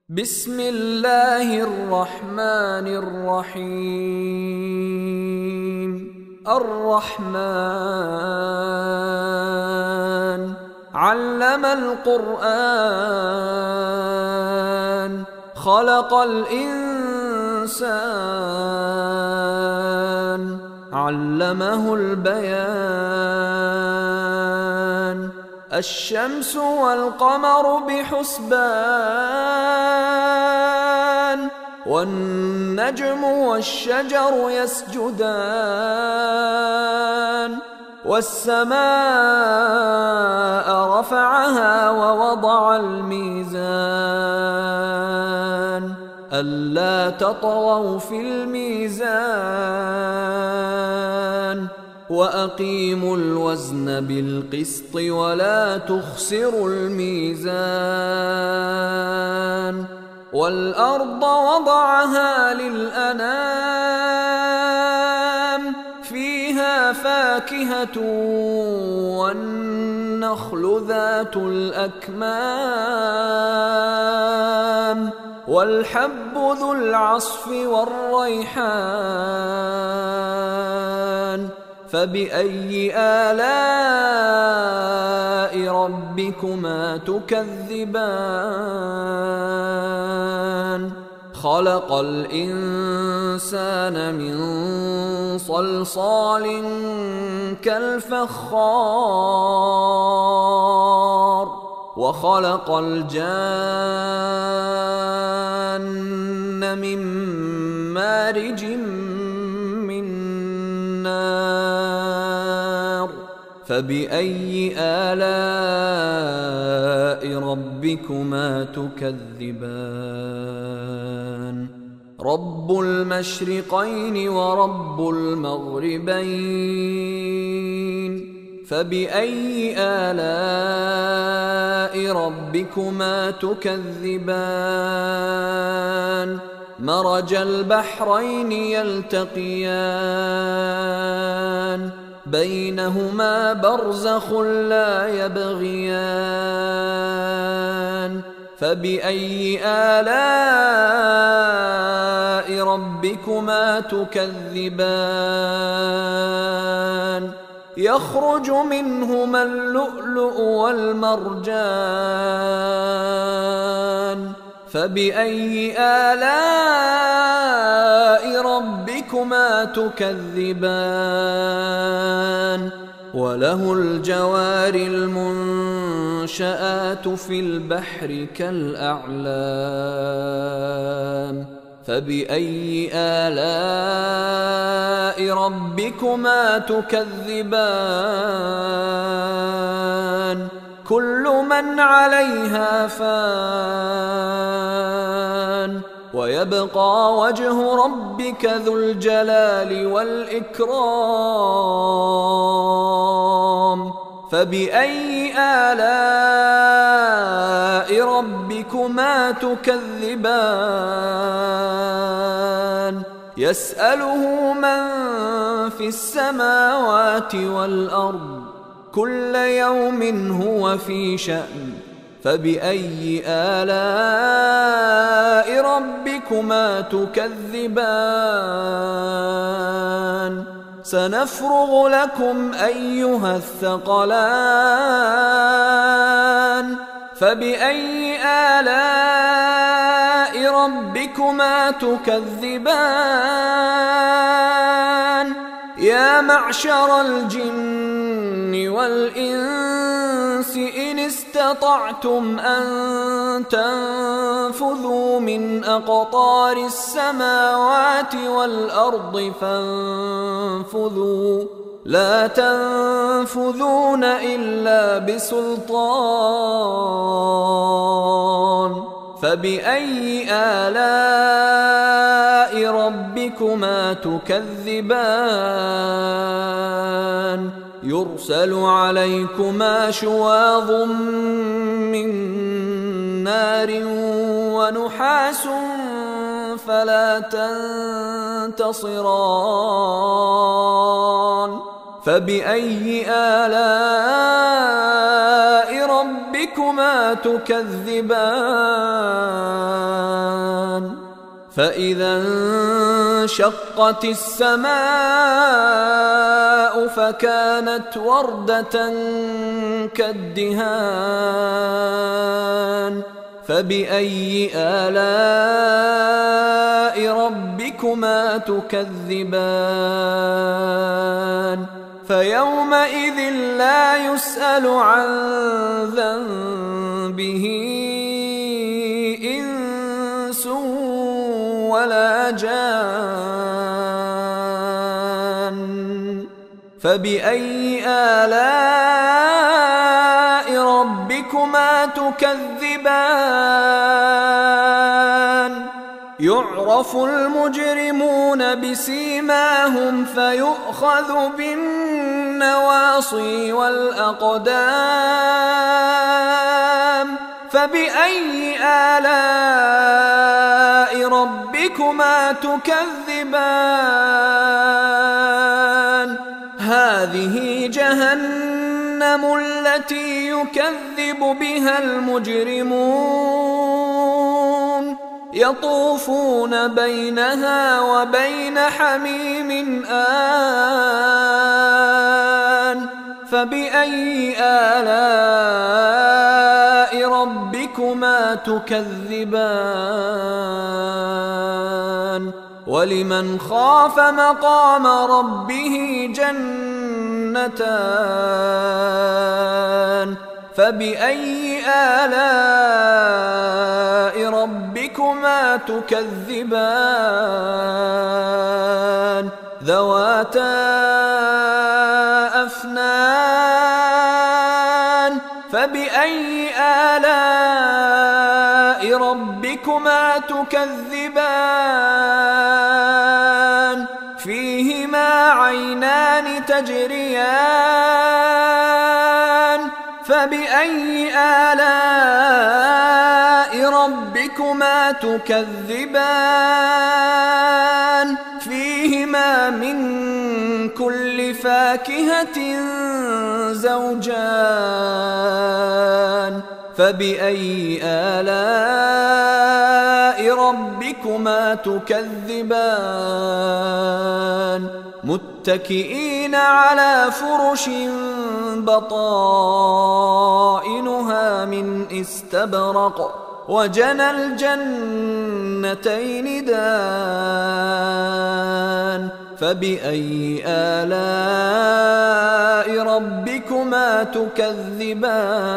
بسم الله الرحمن الرحيم. الرحمن علم القرآن خلق الإنسان علمه البيان. الشمس والقمر بحسبان والنجم والشجر يسجدان. والسماء رفعها ووضع الميزان ألا تطغوا في الميزان وأقيموا الوزن بالقسط ولا تخسروا الميزان. والأرض وضعها للأنام فيها فاكهة والنخل ذات الأكمام والحب ذو العصف والريحان. فبأي آلاء ربكما تكذبان؟ خلق الإنسان من صلصال كالفخار وخلق الجان من مارج من نار. فبأي آلاء ربكما تكذبان؟ رب المشرقين ورب المغربين. فبأي آلاء ربكما تكذبان؟ مرج البحرين يلتقيان بينهما برزخ لا يبغيان. فبأي آلاء ربكما تكذبان؟ يخرج منهما اللؤلؤ والمرجان. فبأي آلاء ربكما تكذبان؟ وله الجوار المنشآت في البحر كالأعلام. فبأي آلاء ربكما تكذبان؟ كل من عليها فان ويبقى وجه ربك ذو الجلال والإكرام. فبأي آلاء ربكما تكذبان؟ يسأله من في السماوات والأرض كل يوم هو في شأن. فبأي آلاء ربكما تكذبان؟ سنفرغ لكم أيها الثقلان. فبأي آلاء ربكما تكذبان؟ يا معشر الجن والإنس إن استطعتم أن تنفذوا من أقطار السماوات والأرض فانفذوا لا تنفذون إلا بسلطان. فبأي آلاء ربكما تكذبان؟ يرسل عليكما شواظ من نار ونحاس فلا تنتصران. فبأي آلاء ربكما تكذبان فإذا انشقت السماء فكانت وردة كالدهان فبأي آلاء ربكما تكذبان فيومئذ لا يسأل عن ذنبه إنس ولا جان فبأي آلاء ربكما تكذبان يعرف المجرمون بسيماهم فيؤخذ بالنواصي والأقدام فبأي آلاء ربكما تكذبان هذه جهنم التي يكذب بها المجرمون يطوفون بينها وبين حميم آن فبأي آلاء ربكما تكذبان ولمن خاف مقام ربه جنتان فبأي آلاء ربكما تكذبان ذواتا أفنان فبأي آلاء ربكما تكذبان فيهما عينان تجريان فبأي آلاء ربكما تكذبان فيهما من كل فاكهة زوجان فبأي آلاء ربكما تكذبان متكئين على فرش بطائنها من استبرق وجنى الجنتين دان فبأي آلاء ربكما تكذبان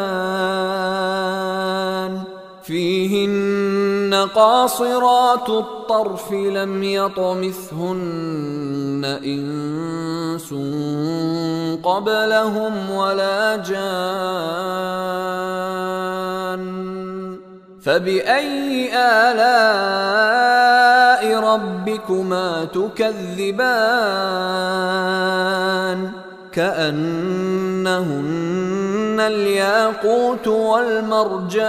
فيهن قاصرات الطرف لم يطمثهن إنس قبلهم ولا جان فبأي آلاء ربكما تكذبان كأنهن الياقوت والمرجان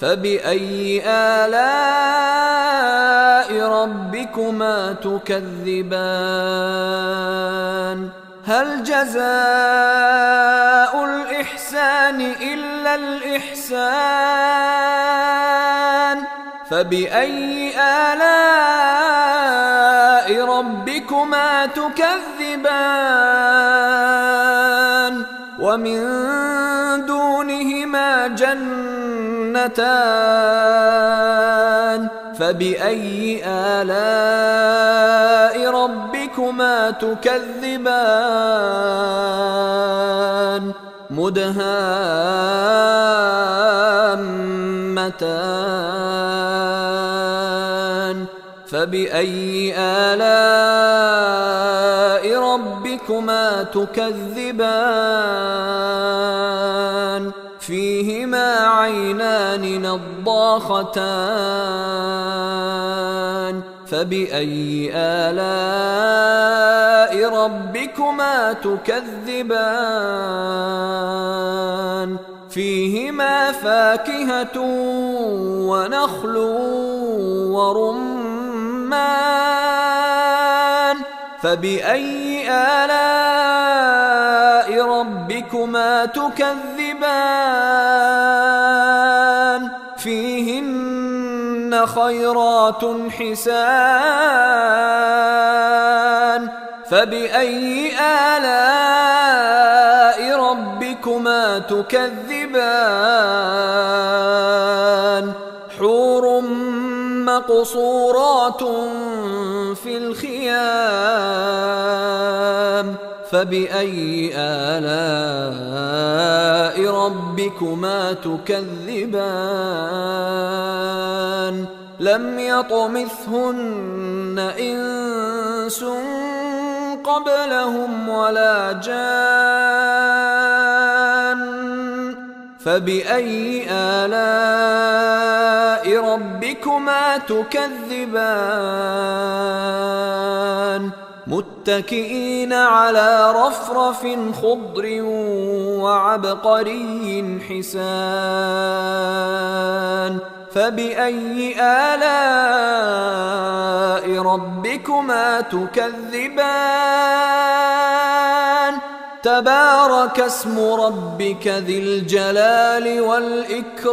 فبأي آلاء ربكما تكذبان هل جزاء الإحسان إلا الإحسان فبأي آلاء ربكما تكذبان ومن دونهما جنتان فبأي آلاء ربكما تكذبان مدهامتان فبأي آلاء ربكما تكذبان فيهما عينان نضاختان فبأي آلاء ربكما تكذبان فيهما فاكهة ونخل ورمان فبأي آلاء ربكما تكذبان فيهن فيهن خيرات حسان فبأي آلاء ربكما تكذبان حور مقصورات في الخيام فبأي آلاء ربكما تكذبان لم يطمثهن إنس قبلهم ولا جان فبأي آلاء ربكما تكذبان متكئين على رفرف خضر وعبقري حسان فبأي آلاء ربكما تكذبان تبارك اسم ربك ذي الجلال والإكرام